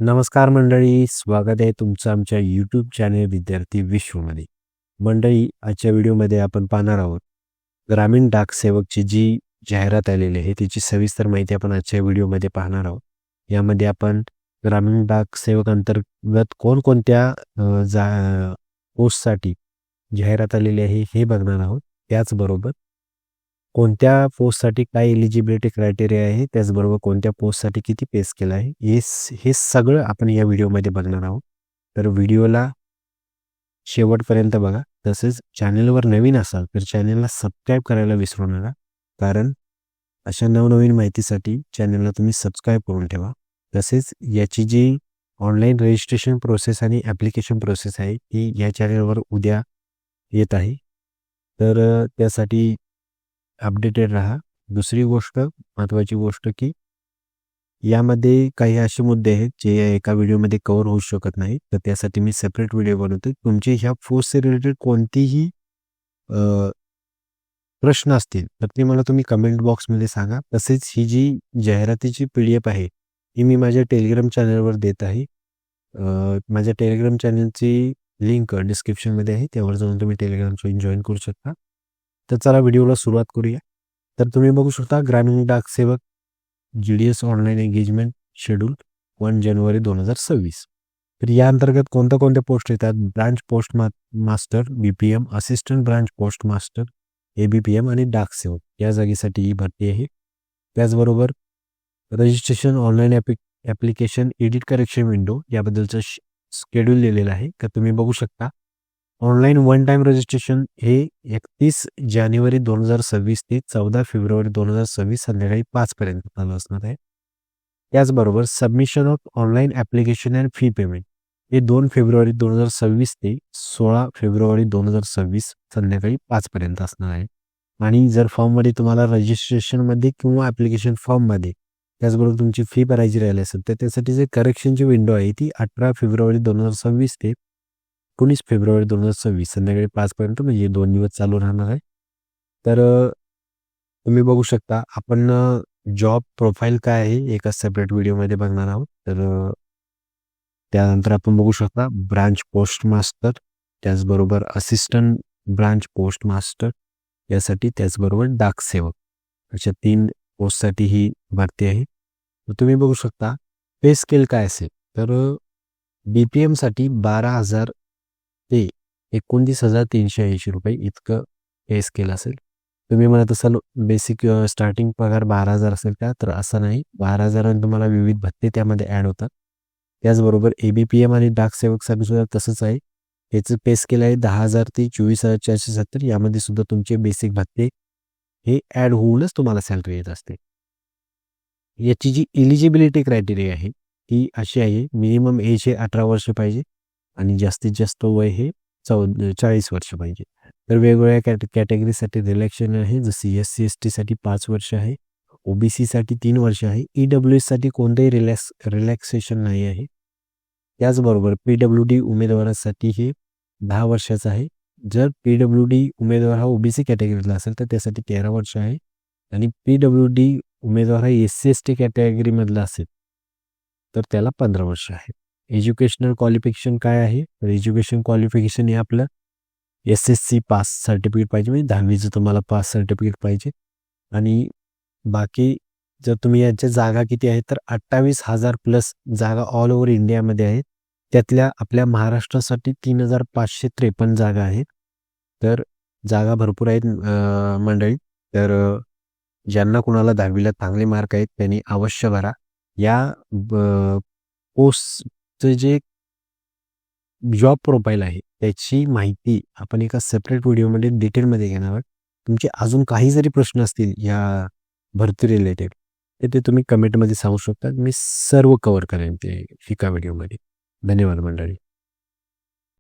नमस्कार मंडळी, स्वागत आहे तुमचं आमच्या यूट्यूब चॅनल विद्यार्थी विश्वमध्ये. मंडळी, आजच्या व्हिडिओमध्ये आपण पाहणार आहोत ग्रामीण डाक सेवकची जी जाहिरात आलेली आहे त्याची सविस्तर माहिती आपण आजच्या व्हिडिओमध्ये पाहणार आहोत. यामध्ये आपण ग्रामीण डाक सेवक अंतर्गत कोणकोणत्या पोस्टसाठी जाहिरात आलेली आहे हे बघणार आहोत. त्याचबरोबर कोणत्या पोस्टसाठी काय एलिजिबिलिटी क्रायटेरिया आहे, त्याचबरोबर कोणत्या पोस्टसाठी किती पे स्केल आहे, हे सगळं आपण या व्हिडिओमध्ये बघणार आहोत. तर व्हिडिओला शेवटपर्यंत बघा. तसेच चॅनलवर नवीन असाल तर चॅनलला सबस्क्राईब करायला विसरू नका, कारण अशा नवनवीन माहितीसाठी चॅनलला तुम्ही सबस्क्राईब करून ठेवा. तसेच याची जी ऑनलाईन रजिस्ट्रेशन प्रोसेस आणि ॲप्लिकेशन प्रोसेस आहे ती या चॅनलवर उद्या येत आहे. तर त्यासाठी अपडेटेड राहा. दुसरी गोष्ट, महत्त्वाची गोष्ट, की यामध्ये काही असे मुद्दे आहेत जे एका व्हिडिओमध्ये कव्हर होऊ शकत नाही, तर त्यासाठी मी सेपरेट व्हिडिओ बनवतो. तुमचे ह्या पोस्टचे रिलेटेड कोणतीही प्रश्न असतील तर ते मला तुम्ही कमेंट बॉक्समध्ये सांगा. तसेच ही जी जाहिरातीची PDF आहे ही मी माझ्या टेलिग्राम चॅनलवर देत आहे. माझ्या टेलिग्राम चॅनलची लिंक डिस्क्रिप्शनमध्ये आहे, त्यावर जाऊन तुम्ही टेलिग्राम जॉईन करू शकता. तर चला व्हिडिओला सुरुवात करूया. तर तुम्ही बघू शकता ग्रामीण डाक सेवक GDS ऑनलाईन एंगेजमेंट शेड्यूल 1 जानेवारी 2026. तर या अंतर्गत कोणत्या पोस्ट येतात? Branch post master BPM, assistant branch post master ABPM आणि डाक सेवक या जागेसाठी ही भरती आहे. त्याचबरोबर registration online application edit correction window याबद्दलचं शेड्यूल दिलेलं आहे का तुम्ही बघू शकता. ऑनलाईन वन टाईम रजिस्ट्रेशन हे 31 जानेवारी 2026 ते 14 फेब्रुवारी 2026 संध्याकाळी 5 पर्यंत चालू असणार आहे. त्याचबरोबर submission of online application and fee payment हे 2 फेब्रुवारी 2026 ते 16 फेब्रुवारी 2026 संध्याकाळी 5 पर्यंत असणार आहे. आणि जर फॉर्ममध्ये तुम्हाला रजिस्ट्रेशनमध्ये किंवा ॲप्लिकेशन फॉर्ममध्ये त्याचबरोबर तुमची फी भरायची राहिली असेल तर त्यासाठी जे करेक्शनची विंडो आहे ती 18 फेब्रुवारी 2026 ते 19 फेब्रुवारी 2026 संध्याकाळी 5 पर्यंत, म्हणजे 2 दिवस चालू राहणार आहे. तर तुम्ही बघू शकता. आपण जॉब प्रोफाईल काय आहे एका सेपरेट व्हिडिओमध्ये बघणार आहोत. तर त्यानंतर आपण बघू शकता ब्रांच पोस्ट मास्टर, त्याचबरोबर असिस्टंट ब्रांच पोस्ट मास्टर यासाठी, त्याचबरोबर डाक सेवक अशा 3 पोस्टसाठी ही भरती आहे. तर तुम्ही बघू शकता पे स्केल काय असेल. तर BPMसाठी 12,000 ते 29,380 रुपये इतकं पे स्केल असेल. तुम्ही म्हणत असाल बेसिक स्टार्टिंग पगार 12,000 असेल का? तर असं नाही. 12,000 तुम्हाला विविध भत्ते त्यामध्ये ॲड होतात. त्याचबरोबर ABPM आणि डाक सेवकसाठी सुद्धा तसंच आहे. याचं पे स्केल आहे 10,000 ते 24,470. यामध्ये सुद्धा तुमचे बेसिक भत्ते हे ॲड होऊनच तुम्हाला सॅलरी येत असते. याची जी एलिजिबिलिटी क्रायटेरिया आहे ती अशी आहे. मिनिमम एज हे 18 वर्ष पाहिजे आणि जास्तीत जास्त वय हे 40 वर्ष पाहिजे. तर वेगवेगळ्या कॅटेगरीसाठी रिलॅक्सेशन आहे, जसे SC ST साठी 5 वर्ष आहे, OBC साठी 3 वर्ष आहे, EWS साठी कोणतेही रिलॅक्सेशन नाही आहे. त्याचबरोबर PWD उमेदवारासाठी हे 10 वर्षाचं आहे. जर PWD उमेदवार हा OBC कॅटेगरीला असेल तर त्यासाठी 13 वर्ष आहे आणि PWD उमेदवार हा SC ST कॅटेगरीमधला असेल तर त्याला 15 वर्ष आहे. एज्युकेशनल क्वालिफिकेशन काय आहे? तर एज्युकेशन क्वालिफिकेशन हे आपलं SSC पास सर्टिफिकेट पाहिजे, म्हणजे 10वीचं तुम्हाला पास सर्टिफिकेट पाहिजे. आणि बाकी जर तुम्ही याच्या जागा किती आहेत तर 28,000 प्लस जागा ऑल ओव्हर इंडियामध्ये आहेत. त्यातल्या आपल्या महाराष्ट्रासाठी 3,553 जागा आहेत. तर जागा भरपूर आहेत मंडळी. तर ज्यांना कुणाला 10वीला चांगले मार्क आहेत त्यांनी अवश्य भरा. या पोस्टचं जे जॉब प्रोफाईल आहे त्याची माहिती आपण एका सेपरेट व्हिडिओमध्ये डिटेलमध्ये घेणार आहोत. तुमचे अजून काही जरी प्रश्न असतील या भरती रिलेटेड तर ते तुम्ही कमेंटमध्ये सांगू शकता. मी सर्व कव्हर करेन ते एका व्हिडिओमध्ये. धन्यवाद मंडळी.